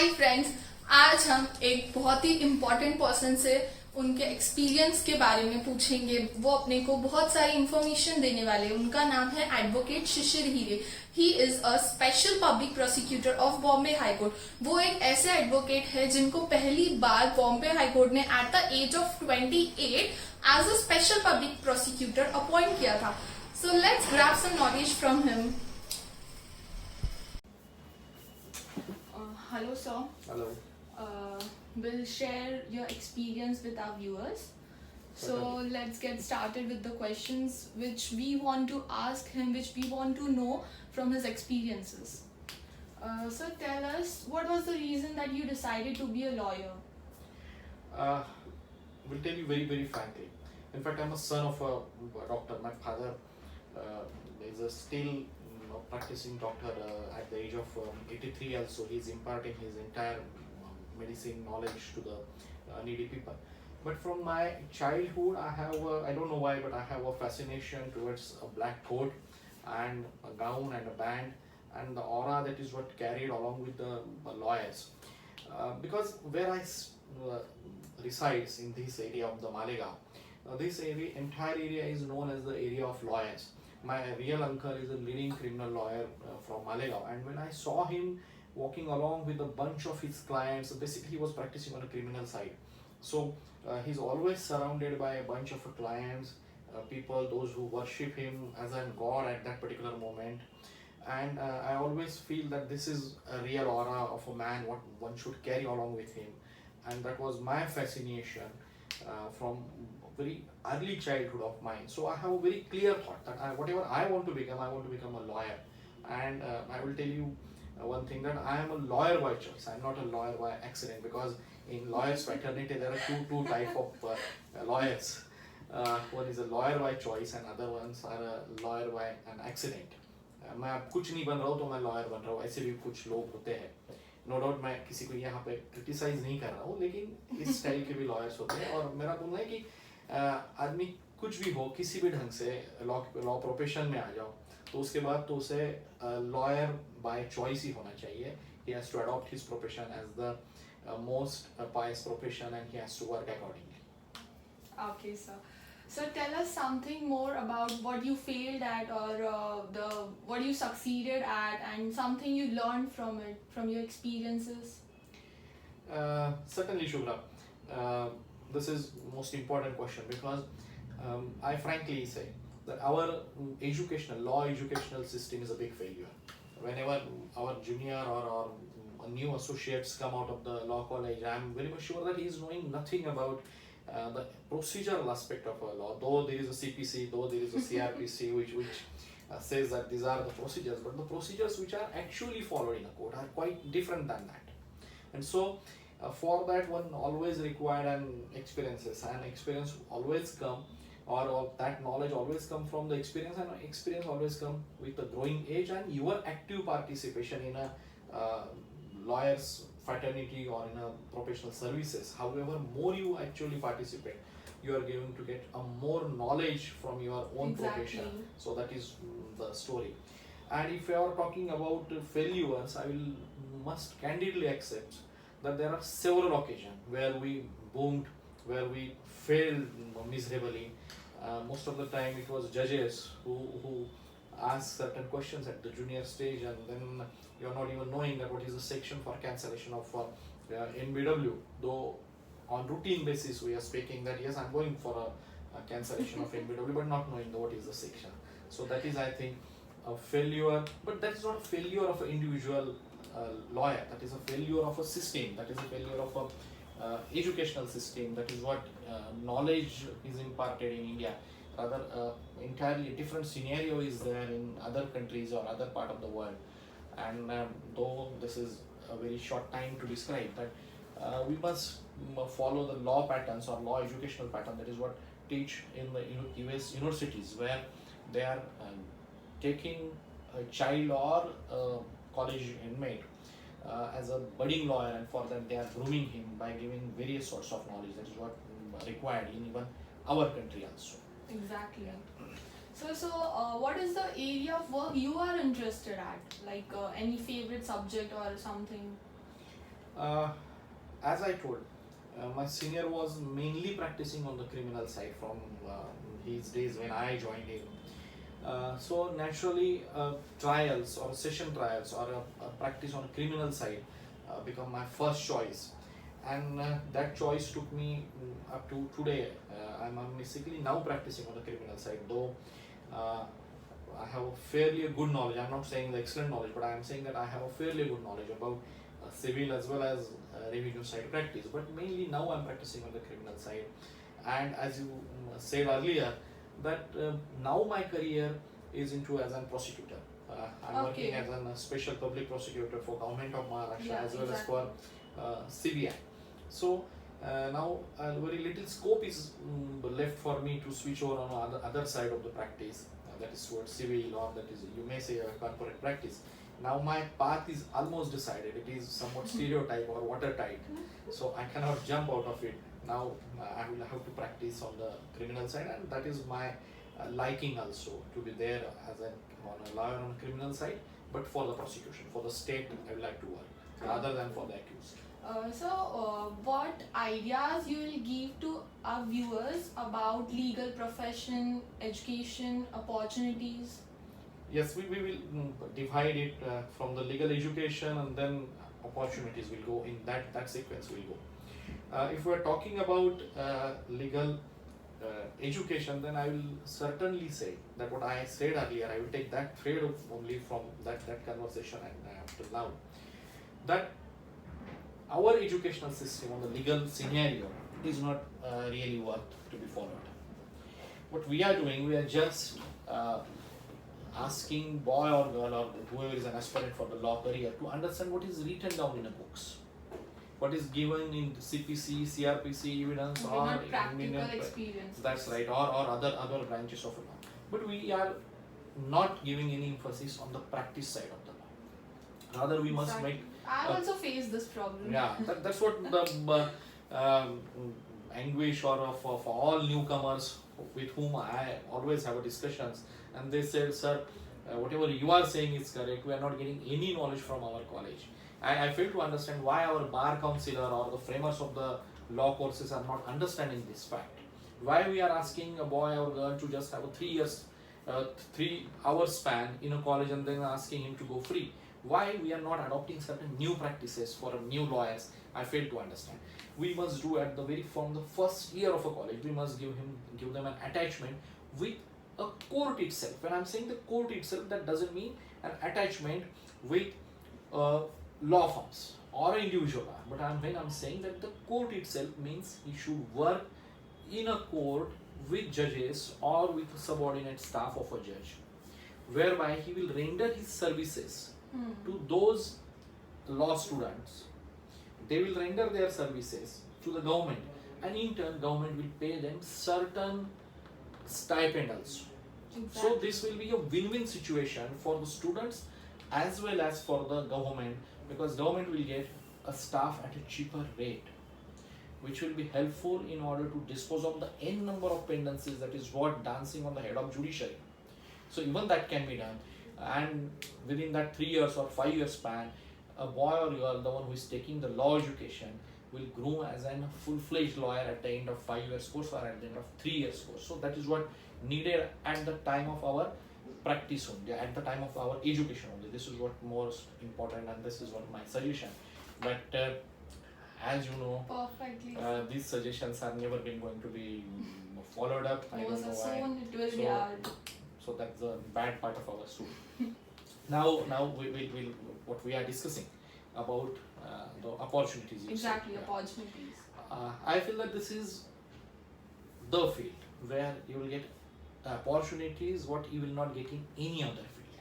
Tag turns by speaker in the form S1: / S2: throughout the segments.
S1: Hi friends, आज हम एक बहुत ही इम्पोर्टेंट पर्सन से उनके एक्सपीरियंस के बारे में पूछेंगे। वो अपने को बहुत सारी इंफॉर्मेशन देने वाले हैं। उनका नाम है advocate Shishir Hire. He is a special public prosecutor of Bombay high court. वो एक ऐसे एडवोकेट है जिनको पहली बार बॉम्बे हाई कोर्ट ने at the age of 28 as a special public prosecutor appoint किया था। So let's grab some knowledge from him. Hello, sir.
S2: Hello.
S1: We'll share your experience with our viewers. So let's get started with the questions which we want to ask him, which we want to know from his experiences. So tell us, what was the reason that you decided to be a lawyer?
S2: Will tell you very, very frankly. In fact, I'm a son of a doctor. My father is a still practicing doctor at the age of 83 also. He's imparting his entire medicine knowledge to the needy people. But from my childhood, I don't know why, but I have a fascination towards a black coat and a gown and a band and the aura that is what carried along with the lawyers. Because where I resides in this area of the Malegaon, this entire area is known as the area of lawyers. My real uncle is a leading criminal lawyer from Malegaon, and when I saw him walking along with a bunch of his clients, basically he was practicing on a criminal side. So he's always surrounded by a bunch of clients, people, those who worship him as a god at that particular moment. And I always feel that this is a real aura of a man, what one should carry along with him. And that was my fascination from very early childhood of mine. So I have a very clear thought that whatever I want to become a lawyer. And I will tell you one thing, that I am a lawyer by choice. I am not a lawyer by accident, because in lawyers fraternity there are two type of lawyers. One is a lawyer by choice and other ones are a lawyer by an accident. मैं अब कुछ नहीं बन रहा हूँ तो मैं lawyer बन रहा हूँ, ऐसे भी कुछ लोग होते हैं. नो डाउट मैं किसी को यहाँ पे क्रिटिसाइज नहीं कर रहा हूँ, लेकिन इस स्टाइल के भी लॉयर्स होते हैं. और मेरा बोलना है कि आदमी कुछ भी हो, किसी भी ढंग से लॉ प्रोफेशन में आ जाओ, तो उसके बाद तो उसे लॉयर बाय चॉइस ही होना चाहिए. He has to adopt his profession as the most pious profession, and he has to work accordingly.
S1: Okay, sir. So tell us something more about what you failed at, or what you succeeded at, and something you learned from it, from your experiences.
S2: Certainly, Shubhra. This is most important question, because I frankly say that our law educational system is a big failure. Whenever our junior or new associates come out of the law college, I am very much sure that he is knowing nothing about the procedural aspect of a law. Though there is a CPC, though there is a CRPC, which says that these are the procedures, but the procedures which are actually followed in a court are quite different than that. And so for that one always required an experiences, and experience always come, or that knowledge always come from the experience, and experience always come with the growing age and your active participation in a lawyer's fraternity or in a professional services. However, more you actually participate, you are going to get a more knowledge from your own profession. So that is the story. And if you are talking about failures, I will must candidly accept that there are several occasions where we boomed, where we failed miserably. Most of the time it was judges who ask certain questions at the junior stage, and then you are not even knowing that what is the section for cancellation of NBW. Though on routine basis we are speaking that yes, I'm going for a cancellation of NBW, but not knowing what is the section. So that is, I think, a failure. But that is not a failure of an individual lawyer. That is a failure of a system. That is a failure of a educational system. That is what knowledge is imparted in India. Rather, entirely different scenario is there in other countries or other part of the world. And though this is a very short time to describe, but we must follow the law patterns or law educational pattern. That is what teach in the US universities, where they are taking a child or a college inmate as a budding lawyer, and for that they are grooming him by giving various sorts of knowledge. That is what required in even our country also.
S1: Exactly. So what is the area of work you are interested at? Like any favorite subject or something?
S2: Uh, as I told, my senior was mainly practicing on the criminal side from his days when I joined him. So naturally, trials or session trials or a practice on a criminal side become my first choice, and that choice took me up to today. I'm basically now practicing on the criminal side, though. Uh, I have a fairly good knowledge. I'm not saying the excellent knowledge, but I am saying that I have a fairly good knowledge about civil as well as revenue side practice. But mainly now I'm practicing on the criminal side. And as you said earlier, that now my career is into as a prosecutor. I'm working as a special public prosecutor for government of Maharashtra as well as for CBI. So now very little scope is left for me to switch over on the other side of the practice, that is towards civil, or that is, you may say, a corporate practice. Now my path is almost decided. It is somewhat stereotype or watertight, so I cannot jump out of it. Now I will have to practice on the criminal side, and that is my liking also, to be there as on a lawyer on the criminal side, but for the prosecution, for the state I would like to work rather than for the accused.
S1: What ideas you will give to our viewers about legal profession, education, opportunities?
S2: Yes, we will divide it from the legal education, and then opportunities will go in that sequence will go. If we are talking about legal education, then I will certainly say that what I said earlier, I will take that thread only from that conversation and up till now, that our educational system on the legal scenario is not really worth to be followed. What we are doing, we are just asking boy or girl or whoever is an aspirant for the law career to understand what is written down in the books, what is given in CPC, CRPC evidence, or
S1: not practical
S2: Indian
S1: experience.
S2: That's right, or other branches of law. But we are not giving any emphasis on the practice side of the law. Rather, we must make.
S1: I also face this problem.
S2: Yeah, that's what the anguish or of all newcomers with whom I always have a discussions, and they said, sir, whatever you are saying is correct. We are not getting any knowledge from our college. I fail to understand why our bar counselor or the framers of the law courses are not understanding this fact. Why we are asking a boy or girl to just have a 3 hour span in a college and then asking him to go free. Why we are not adopting certain new practices for new lawyers, I fail to understand. We must do at the from the first year of a college, we must give them an attachment with a court itself. When I'm saying the court itself, that doesn't mean an attachment with law firms or an individual lawyer. But when I'm saying that the court itself means he should work in a court with judges or with subordinate staff of a judge, whereby he will render his services to those law students. They will render their services to the government, and in turn government will pay them certain stipend also.
S1: Exactly.
S2: So this will be a win-win situation for the students as well as for the government, because government will get a staff at a cheaper rate, which will be helpful in order to dispose of the n number of pendencies that is what dancing on the head of judiciary. So even that can be done, and within that 3 years or 5 years span, a boy or girl, the one who is taking the law education, will grow as a full-fledged lawyer at the end of 5 years course or at the end of 3 years course. So that is what needed at the time of our practice only, at the time of our education only. This is what most important, and this is what my suggestion. But as you know,
S1: perfectly,
S2: these suggestions are never been going to be followed up. I don't know why.
S1: Soon it will be hard.
S2: So that's the bad part of our story. now we will what we are discussing about the opportunities.
S1: Exactly, opportunities.
S2: I feel that this is the field where you will get opportunities what you will not get in any other field.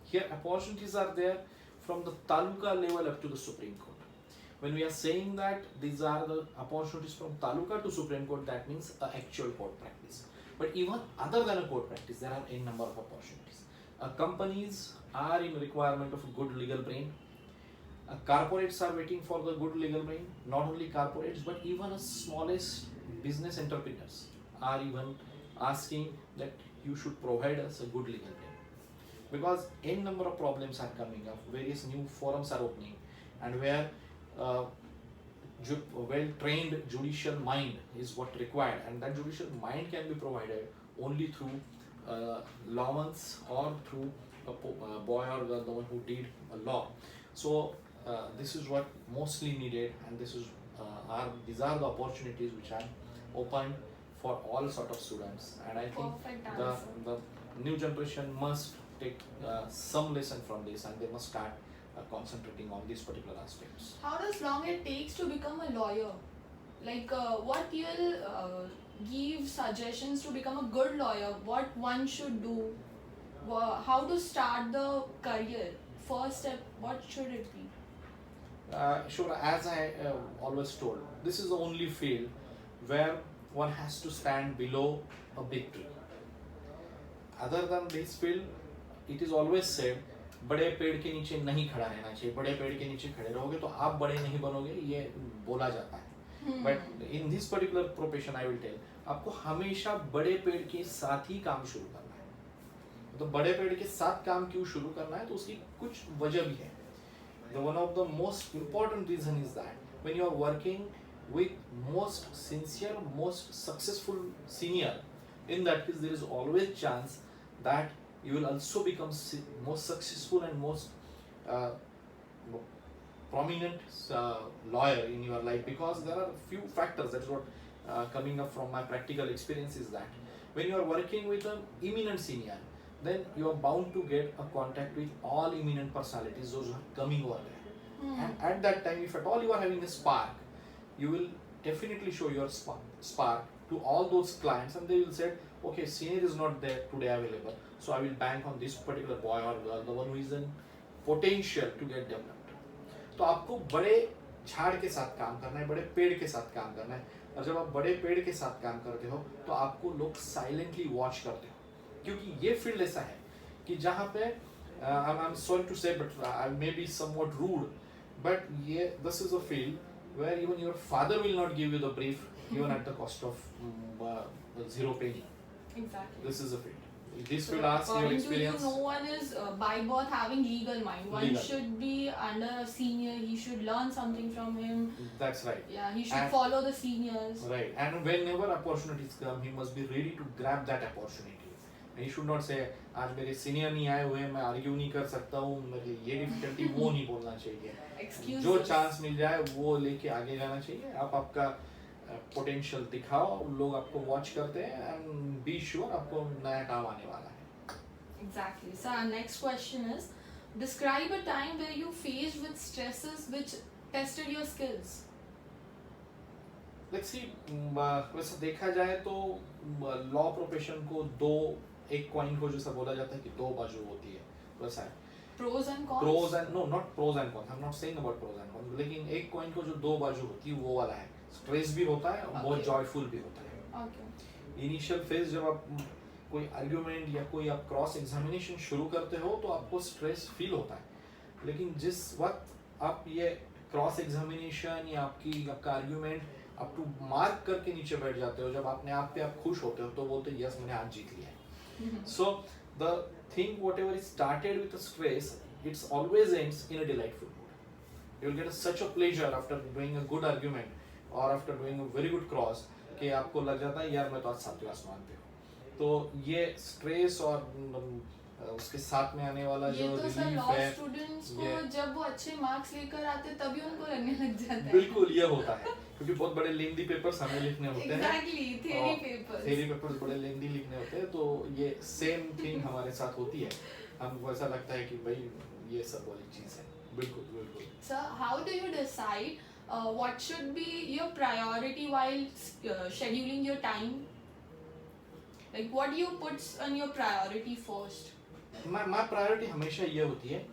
S2: Here opportunities are there from the taluka level up to the Supreme Court. When we are saying that these are the opportunities from taluka to Supreme Court, that means actual court practice. But even other than a court practice, there are a number of opportunities. Companies are in requirement of a good legal brain. Corporates are waiting for the good legal brain. Not only corporates, but even the smallest business entrepreneurs are even asking that you should provide us a good legal brain. Because n number of problems are coming up, various new forums are opening, and where uh, well-trained judicial mind is what required, and that judicial mind can be provided only through lawmen or through a boy or the one who did a law. So this is what mostly needed, and these are the opportunities which are opened for all sort of students. And I think the new generation must take some lesson from this, and they must start concentrating on these particular aspects.
S1: How does long it takes to become a lawyer? Like what you'll give suggestions to become a good lawyer, what one should do, how to start the career, first step, what should it be?
S2: Sure, as I always told, this is the only field where one has to stand below a big tree. Other than this field, it is always said, बड़े पेड़ के नीचे नहीं खड़ा रहना चाहिए, बड़े पेड़ के नीचे खड़े रहोगे तो आप बड़े नहीं बनोगे, ये बोला जाता है. But in this particular profession I will tell, आपको हमेशा बड़े पेड़ के साथ ही काम शुरू करना है. तो बड़े पेड़ के साथ काम क्यों शुरू करना है, तो उसकी कुछ वजह भी है. The one of the most important reason is that when you are working with most sincere, most successful senior, in that case there is always chance that you will also become most successful and most prominent lawyer in your life, because there are few factors. That's what coming up from my practical experience is that when you are working with an eminent senior, then you are bound to get a contact with all eminent personalities, those who are coming over there. And at that time, if at all you are having a spark, you will definitely show your spark to all those clients, and they will say, okay, senior is not there today available, so I will bank on this particular boy or girl, the one who is in potential to get developed. तो आपको बड़े झाड़ के साथ काम करना है, बड़े पेड़ के साथ काम करना है. और जब आप बड़े पेड़ के साथ काम करते हो तो आपको लोग साइलेंटली वॉच करते हो, क्योंकि ये फील्ड ऐसा है कि जहाँ पे I'm sorry to say, but I may be somewhat rude, but this is a field where even your father will not give you the brief, even at the cost of 0 penny.
S1: Exactly.
S2: This is a field. This will ask your experience.
S1: To you, no one is by birth having legal mind. One should be under a senior. He should learn something from him.
S2: That's right.
S1: Yeah, he should follow the seniors.
S2: Right. And whenever opportunities come, he must be ready to grab that opportunity. He should not say, आज मेरे senior नहीं आए हुए, मैं argue नहीं कर सकता हूँ, मेरी ये डिफिकल्टी, वो नहीं बोलना चाहिए. जो चांस मिल जाए वो लेके आगे जाना चाहिए. आप आपका पोटेंशियल दिखाओ, लोग आपको वॉच करते हैं, एंड बी श्योर आपको नया काम आने वाला है.
S1: Exactly. So our next question is, describe a time where you faced with stresses which tested your skills.
S2: Let's see. वैसे देखा जाए तो लॉ प्रोफेशन को एक कॉइन को जैसा बोला जाता है कि दो बाजू होती है, वैसा है.
S1: Pros and cons.
S2: Pros and no, not pros and cons. I'm not saying about pros and cons. लेकिन एक कॉइन को जो दो बाजू होती है वो वाला है. स्ट्रेस भी होता है और बहुत जॉयफुल भी होता है. इनिशियल फेज जब आप कोई आर्ग्यूमेंट या कोई आप क्रॉस एग्जामिनेशन शुरू करते हो तो आपको स्ट्रेस फील होता है, लेकिन जिस वक्त आप ये क्रॉस एग्जामिनेशन या आपका आर्ग्यूमेंट आप टू मार्क करके नीचे बैठ जाते हो, जब अपने आप पे आप खुश होते हो तो बोलते हो यस मैंने आज जीत लिया है. So the thing whatever is started with a stress, it's always ends in a delightful mood. You will get such a pleasure after doing a good argument or after doing a very good cross कि आपको लग जाता है यार मैं तो आज 7वें आसमान पे हूँ. तो ये स्ट्रेस और उसके साथ में आने वाला जो
S1: रिलीफ
S2: है,
S1: स्टूडेंट्स को जब वो अच्छे मार्क्स लेकर आते तभी उनको लगने लग जाता है.
S2: बिल्कुल ये होता है, क्योंकि बहुत बड़े लेंदी पेपर्स हमें लिखने होते हैं.
S1: Exactly, theory papers
S2: बड़े लेंदी लिखने होते हैं, तो ये सेम थिंग हमारे साथ होती है. हमको ऐसा लगता है कि भाई ये सब वाली चीज है. बिल्कुल.
S1: So how do you decide what should be your priority while scheduling your time? Like what do you put on your priority first?
S2: My priority हमेशा ये होती है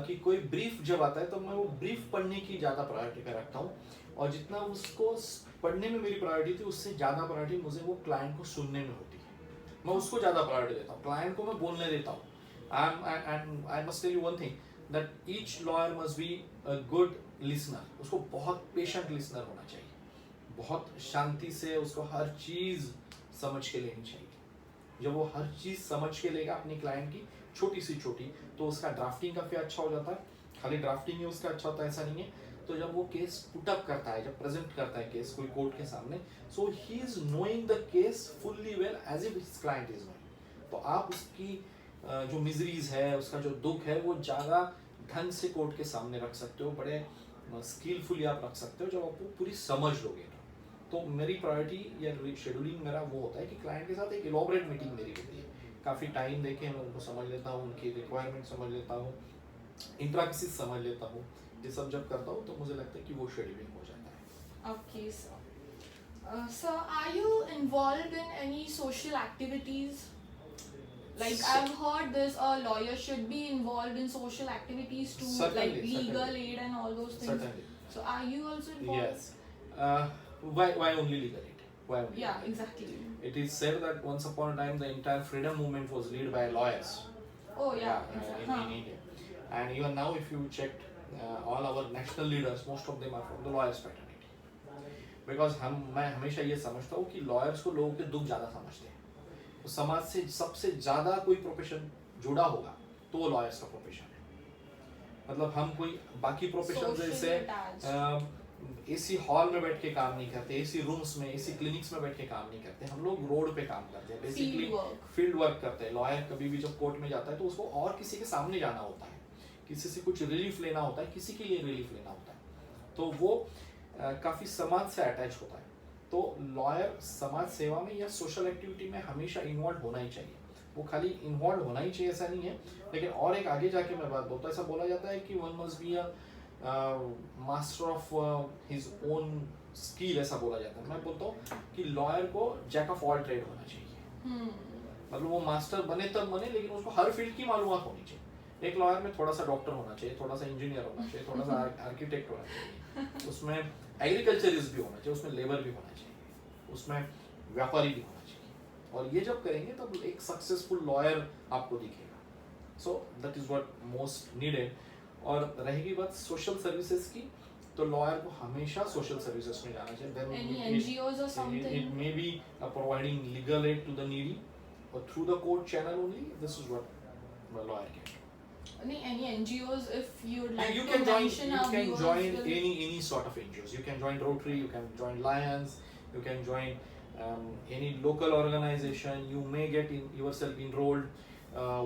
S2: कि कोई ब्रीफ जब आता है तो मैं वो ब्रीफ पढ़ने की ज़्यादा प्रायोरिटी पे रखता हूँ, और जितना उसको पढ़ने में मेरी प्रायोरिटी थी उससे ज़्यादा प्रायोरिटी मुझे वो क्लाइंट को सुनने में होती है. मैं उसको ज़्यादा प्रायोरिटी देता हूँ, क्लाइंट को मैं बोलने देता हूँ. I must tell you one thing, that each lawyer must be a good listener. उसको बहुत पेशेंट लिसनर होना चाहिए, बहुत शांति से उसको हर चीज़ समझ के लेनी चाहिए. जब वो हर चीज़ समझ के लेगा अपनी क्लाइंट की छोटी सी छोटी, तो उसका ड्राफ्टिंग काफ़ी अच्छा हो जाता है. खाली ड्राफ्टिंग ही उसका अच्छा होता है ऐसा नहीं है, तो जब वो केस पुट अप करता है, जब प्रेजेंट करता है केस कोई कोर्ट के सामने, so he is knowing the case fully well as if his client is knowing. तो आप उसकी जो मिजरीज है, उसका जो दुख है, वो ज़्यादा ढंग से कोर्ट के सामने रख सकते हो, बड़े स्किलफुली आप रख सकते हो जब आपको पूरी समझ लोगे। तो मेरी प्रायोरिटी या शेड्यूलिंग मेरा वो होता है कि क्लाइंट के साथ एक इलॉबरेट मीटिंग मेरी होती है, काफ़ी टाइम देके मैं उनको समझ लेता हूँ, उनकी रिक्वायरमेंट समझ लेता हूँ, इंट्राक्सिस समझ लेता हूँ। ये सब जब करता हूँ तो मुझे लगता है कि वो शेड्यूलिंग हो जाता है।
S1: Okay, sir. Sir, are you involved in any social activities? Like I've heard this, a lawyer should be involved in social activities too,
S2: Certainly,
S1: like legal
S2: certainly.
S1: aid and all those things.
S2: Certainly.
S1: So are you also involved?
S2: Yes. Why only legal aid? Why only
S1: Yeah,
S2: legal aid?
S1: exactly.
S2: It is said that once upon a time the entire freedom movement was led by lawyers.
S1: Oh yeah, exactly.
S2: In India. And even now if you checked all our national leaders, most of them are from the lawyers fraternity. Because मैं हमेशा ये समझता हूँ कि lawyers को लोगों के दुख ज़्यादा समझते हैं। तो समाज से सबसे ज़्यादा कोई प्रोफेशन जुड़ा होगा तो वो lawyers का प्रोफेशन है। मतलब हम कोई बाकी प्रोफेशन जैसे एसी हॉल में बैठ के काम नहीं करते, एसी रूम्स में, एसी क्लिनिक्स में बैठ के काम नहीं करते, हम लोग रोड पे काम करते हैं, बेसिकली फील्ड वर्क करते हैं। लॉयर कभी भी जब कोर्ट में जाता है तो उसको और किसी के सामने जाना होता है, किसी से कुछ रिलीफ लेना होता है, किसी के लिए रिलीफ लेना होता है, तो वो काफ़ी समाज से अटैच होता है। तो लॉयर समाज सेवा में या सोशल एक्टिविटी में हमेशा इन्वॉल्व होना ही चाहिए। वो खाली इन्वॉल्व होना ही चाहिए ऐसा नहीं है, लेकिन और एक आगे जाके मैं बात बोलता हूँ, ऐसा बोला जाता है कि one must be a master of his own skill, ऐसा बोला जाता है। मैं बोलता हूँ कि लॉयर को जैक ऑफ ऑल ट्रेड होना चाहिए। मतलब वो मास्टर बने तब बने, लेकिन उसको हर फील्ड की मालूमात होनी चाहिए। एक लॉयर में थोड़ा सा डॉक्टर होना चाहिए, थोड़ा सा इंजीनियर होना चाहिए, थोड़ा सा आर्किटेक्ट होना चाहिए, उसमें एग्रीकल्चरिस्ट भी होना चाहिए, उसमें लेबर भी होना चाहिए, उसमें व्यापारी भी होना चाहिए। और ये जब करेंगे तब एक सक्सेसफुल लॉयर आपको दिखेगा। So that is what most needed. और रहेगी बात सोशल सर्विसेज की, तो लॉयर को हमेशा सोशल सर्विसेज में जाना चाहिए।
S1: Any NGOs or something?
S2: It may be providing legal aid to the needy or through the court channel only. This is what a lawyer can do.
S1: Any NGOs if you'd like
S2: You
S1: to
S2: can join.
S1: mention
S2: You
S1: our
S2: can
S1: viewers
S2: join
S1: will-
S2: any sort of NGOs. You can join Rotary. You can join Lions. You can join any local organization. You may get yourself enrolled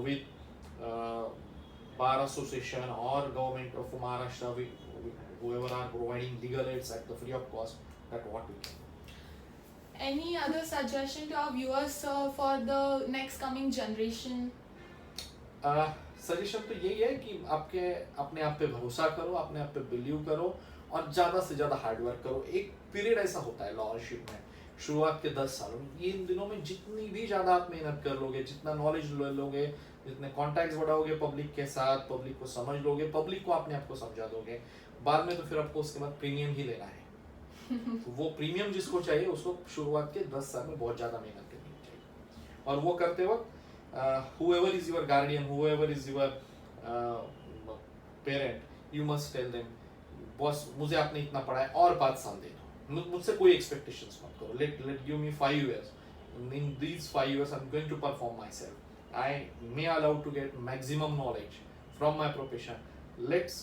S2: with Bar Association or Government of Maharashtra. Whoever are providing legal aids at the free of cost. That's what we can.
S1: Any other suggestion to our viewers, sir, for the next coming generation?
S2: Suggestion तो यही है कि आपके अपने आप पे भरोसा करो, अपने आप पे बिलीव करो और ज़्यादा से ज़्यादा हार्डवर्क करो। एक पीरियड ऐसा होता है लॉयरशिप में, शुरुआत के 10 सालों में, इन दिनों में जितनी भी ज़्यादा आप मेहनत कर लोगे, जितना नॉलेज ले लोगे, जितने कॉन्टैक्ट्स बढ़ाओगे पब्लिक के साथ, पब्लिक को समझ लोगे, पब्लिक को अपने आप को समझा दोगे, बाद में तो फिर आपको उसके बाद प्रीमियम ही लेना है। तो वो प्रीमियम जिसको चाहिए उसको शुरुआत के 10 साल में बहुत ज़्यादा मेहनत करनी चाहिए। और वो करते वक्त whoever is your guardian, whoever is your parent, you must tell them, boss मुझे आपने इतना पढ़ाया और 5 साल दे दो, मुझसे कोई एक्सपेक्टेशंस मत करो, let give me 5 years, in these 5 years I'm going to perform myself, I may allow to get maximum knowledge from my profession, let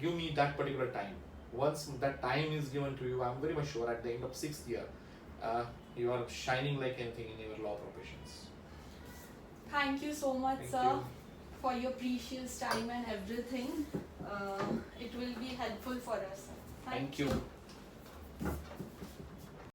S2: give me that particular time. Once that time is given to you, I'm very much sure at the end of 6th year you are shining like anything in your law professions.
S1: Thank you so much,
S2: Thank
S1: sir,
S2: you.
S1: for your precious time and everything. It will be helpful for us. Thank you.